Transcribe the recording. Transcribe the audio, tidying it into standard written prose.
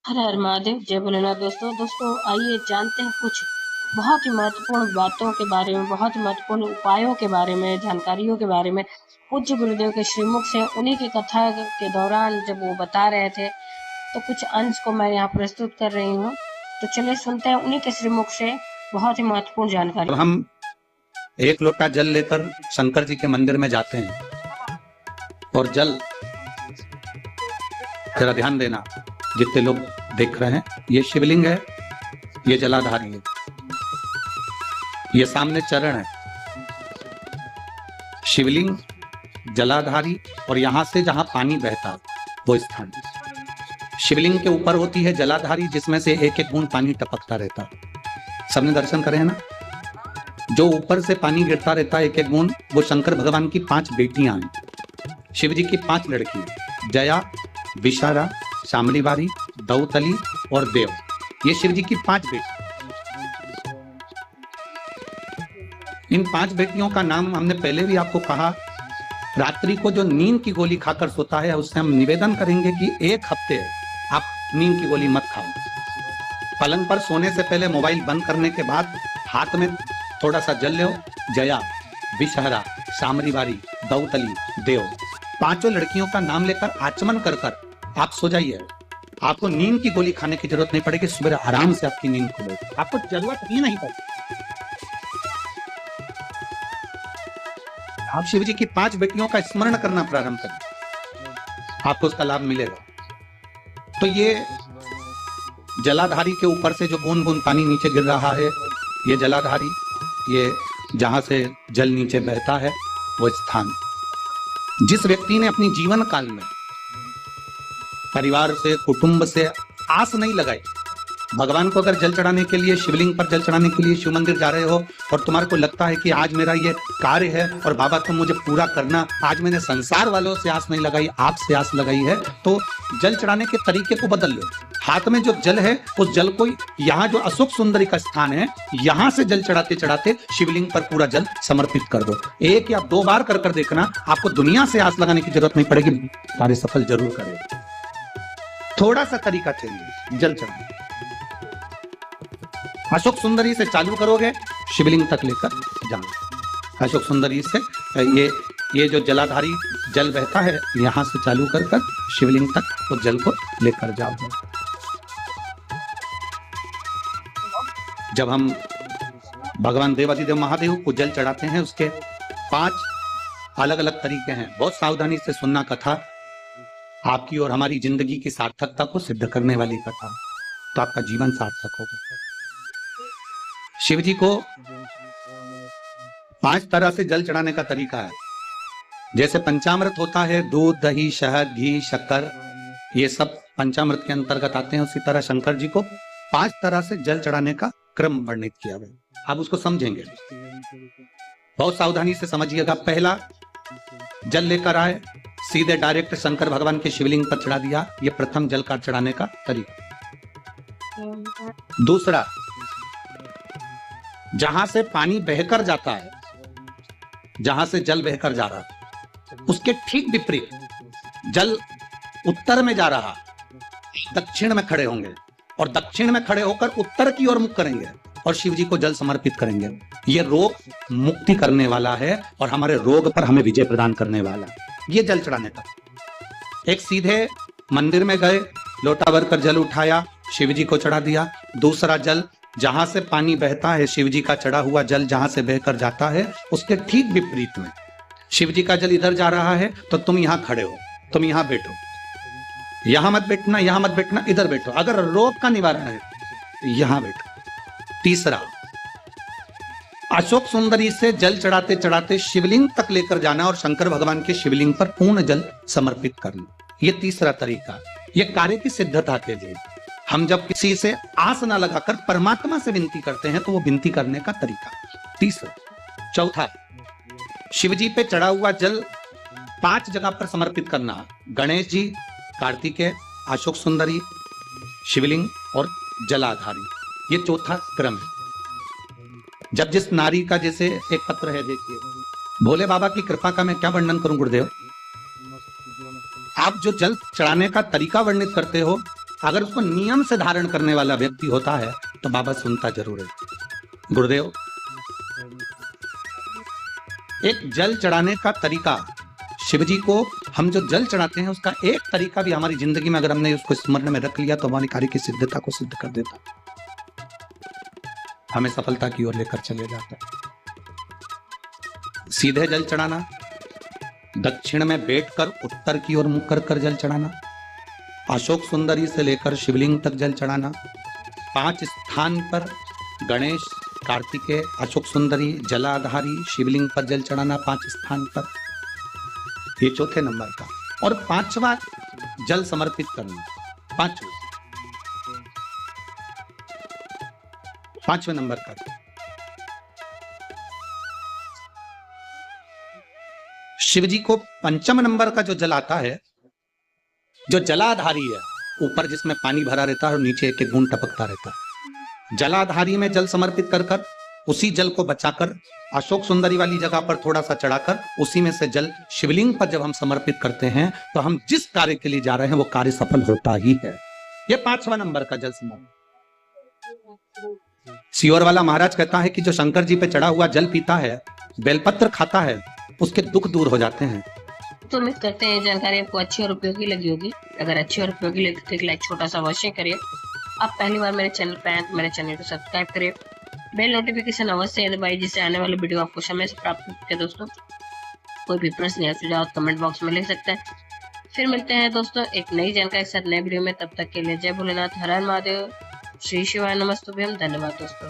हर हर महादेव, जय भोलेनाथ। दोस्तों आइए जानते हैं कुछ बहुत ही महत्वपूर्ण बातों के बारे में, बहुत ही महत्वपूर्ण उपायों के बारे में, जानकारियों के बारे में। पूज्य गुरुदेव के श्रीमुख से उन्हीं की कथा के दौरान जब वो बता रहे थे, तो कुछ अंश को मैं यहाँ प्रस्तुत कर रही हूँ। तो चलिए सुनते हैं उन्हीं के श्रीमुख से बहुत ही महत्वपूर्ण जानकारी। तो हम एक लोटा जल लेकर शंकर जी के मंदिर में जाते हैं और जल, जरा ध्यान देना जितने लोग देख रहे हैं, ये शिवलिंग है, ये जलाधारी है, ये सामने चरण है, शिवलिंग, जलाधारी, और यहां से जहां पानी बहता वो स्थान। शिवलिंग के ऊपर होती है जलाधारी, जिसमें से एक एक बूंद पानी टपकता रहता। सबने दर्शन करे हैं ना? जो ऊपर से पानी गिरता रहता है एक एक बूंद, वो शंकर भगवान की 5 बेटियां हैं। शिव जी की 5 लड़कियां, जया, विशारा, शामलीवारी, दौतली और देव। ये शिव जी की 5 बेटी। इन 5 बेटियों का नाम हमने पहले भी आपको कहा। रात्रि को जो नींद की गोली खाकर सोता है, उससे हम निवेदन करेंगे कि 1 हफ्ते आप नींद की गोली मत खाओ। पलंग पर सोने से पहले मोबाइल बंद करने के बाद हाथ में थोड़ा सा जल लो। जया, विषहरा, शामरीवारी, दौतली, देव, 5 लड़कियों का नाम लेकर आचमन कर कर आप सो जाइए। आपको नींद की गोली खाने की जरूरत नहीं पड़ेगी। सुबह आराम से आपकी नींद खुलेगी, आपको जरूरत ही नहीं पड़ेगी। आप शिव जी की 5 बेटियों का स्मरण करना प्रारंभ करें, आपको उसका लाभ मिलेगा। तो ये जलाधारी के ऊपर से जो बूंद बूंद पानी नीचे गिर रहा है, ये जलाधारी, ये जहां से जल नीचे बहता है वो स्थान। जिस व्यक्ति ने अपनी जीवन काल में परिवार से, कुटुंब से आस नहीं लगाई, भगवान को अगर जल चढ़ाने के लिए, शिवलिंग पर जल चढ़ाने के लिए शिव मंदिर जा रहे हो और तुम्हारे को लगता है कि आज मेरा ये कार्य है और बाबा तुम मुझे पूरा करना, आज मैंने संसार वालों से आस नहीं लगाई, आपसे आस लगाई है, तो जल चढ़ाने के तरीके को बदल लो। हाथ में जो जल है, उस जल को यहाँ जो अशोक सुंदरी का स्थान है, यहां से जल चढ़ाते चढ़ाते शिवलिंग पर पूरा जल समर्पित कर दो। 1 या 2 बार कर देखना, आपको दुनिया से आस लगाने की जरूरत नहीं पड़ेगी, कार्य सफल जरूर करेगा। थोड़ा सा तरीका चाहिए जल चढ़ाने। अशोक सुंदरी से चालू करोगे, शिवलिंग तक लेकर जाओगे। अशोक सुंदरी से ये जो जलाधारी जल बहता है, यहां से चालू कर कर शिवलिंग तक उस जल को लेकर जाओगे। जब हम भगवान देवाधिदेव महादेव को जल चढ़ाते हैं, उसके 5 अलग अलग तरीके हैं। बहुत सावधानी से सुनना कथा, आपकी और हमारी जिंदगी की सार्थकता को सिद्ध करने वाली कथा, तो आपका जीवन सार्थक होगा। शिव जी को 5 तरह से जल चढ़ाने का तरीका है। जैसे पंचामृत होता है, दूध, दही, शहद, घी, शक्कर, ये सब पंचामृत के अंतर्गत आते हैं। उसी तरह शंकर जी को 5 तरह से जल चढ़ाने का क्रम वर्णित किया गया। आप उसको समझेंगे, बहुत सावधानी से समझिएगा। पहला, जल लेकर आए, सीधे डायरेक्ट शंकर भगवान के शिवलिंग पर चढ़ा दिया। ये प्रथम जल का चढ़ाने का तरीका। दूसरा, जहां से पानी बहकर जाता है, जहां से जल बहकर जा रहा है, उसके ठीक विपरीत जल उत्तर में जा रहा, दक्षिण में खड़े होंगे और दक्षिण में खड़े होकर उत्तर की ओर मुख करेंगे और शिव जी को जल समर्पित करेंगे। ये रोग मुक्ति करने वाला है और हमारे रोग पर हमें विजय प्रदान करने वाला है। ये जल चढ़ाने का। एक, सीधे मंदिर में गए, लोटा भरकर जल उठाया, शिव जी को चढ़ा दिया। दूसरा जल, जहां से पानी बहता है, शिव जी का चढ़ा हुआ जल जहां से बहकर जाता है, उसके ठीक विपरीत में शिव जी का जल इधर जा रहा है, तो तुम यहां खड़े हो, तुम यहां बैठो, यहां मत बैठना, यहां मत बैठना, इधर बैठो। अगर रोग का निवारण है, यहां बैठो। तीसरा, अशोक सुंदरी से जल चढ़ाते चढ़ाते शिवलिंग तक लेकर जाना और शंकर भगवान के शिवलिंग पर पूर्ण जल समर्पित करना। ये तीसरा तरीका। ये कार्य की सिद्धता के लिए। हम जब किसी से आस न लगाकर परमात्मा से विनती करते हैं, तो वो विनती करने का तरीका। तीसरा। चौथा, शिव जी पे चढ़ा हुआ जल 5 जगह पर समर्पित करना। गणेश जी, कार्तिकेय, अशोक सुंदरी, शिवलिंग और जलाधारी। ये चौथा क्रम है। जब जिस नारी का, जैसे एक पत्र है, देखिए, भोले बाबा की कृपा का मैं क्या वर्णन करूं गुरुदेव। आप जो जल चढ़ाने का तरीका वर्णित करते हो, अगर उसको नियम से धारण करने वाला व्यक्ति होता है तो बाबा सुनता जरूर है। गुरुदेव, एक जल चढ़ाने का तरीका, शिव जी को हम जो जल चढ़ाते हैं उसका एक तरीका भी हमारी जिंदगी में अगर हमने उसको स्मरण में रख लिया तो हमारी कार्य की सिद्धता को सिद्ध कर देता, हमें सफलता की ओर लेकर चले जाता है। सीधे जल चढ़ाना, दक्षिण में बैठकर उत्तर की ओर मुख कर जल चढ़ाना, अशोक सुंदरी से लेकर शिवलिंग तक जल चढ़ाना, 5 स्थान पर गणेश, कार्तिकेय, अशोक सुंदरी, जलाधारी, शिवलिंग पर जल चढ़ाना 5 स्थान पर, ये चौथे नंबर का। और 5वां जल समर्पित करना, 5वें नंबर का। शिव जी को 5 नंबर का जो जल आता है, जो जलाधारी है, ऊपर जिसमें पानी भरा रहता है और नीचे एक एक बूंद टपकता रहता है, जलाधारी में जल समर्पित कर उसी जल को बचाकर अशोक सुंदरी वाली जगह पर थोड़ा सा चढ़ाकर उसी में से जल शिवलिंग पर जब हम समर्पित करते हैं तो हम जिस कार्य के लिए जा रहे हैं वो कार्य सफल होता ही है। ये 5वां नंबर का जल समर्पण। सियोर वाला महाराज कहता है कि जो शंकर जी पे चढ़ा हुआ जल पीता है, बेलपत्र खाता है, उसके दुख दूर हो जाते हैं। तो उम्मीद करते हैं जानकारी आपको अच्छी और उपयोगी लगी होगी। अगर अच्छी और उपयोगी लगी तो एक लाइक छोटा सा अवश्य करिए। आप पहली बार मेरे चैनल पे आए तो मेरे चैनल को सब्सक्राइब करिए, बेल नोटिफिकेशन अवश्य दबाइए जिससे आने वाले वीडियो आपको समय से प्राप्त हो सके। दोस्तों, कोई भी प्रश्न या सुझाव कमेंट बॉक्स में लिख सकते हैं। फिर मिलते हैं दोस्तों एक नई जानकारी के साथ नए वीडियो में। तब तक के लिए जय भोलेनाथ, हर हर महादेव, श्री शिवाय नमस्तुभ्यम। धन्यवाद दोस्तों।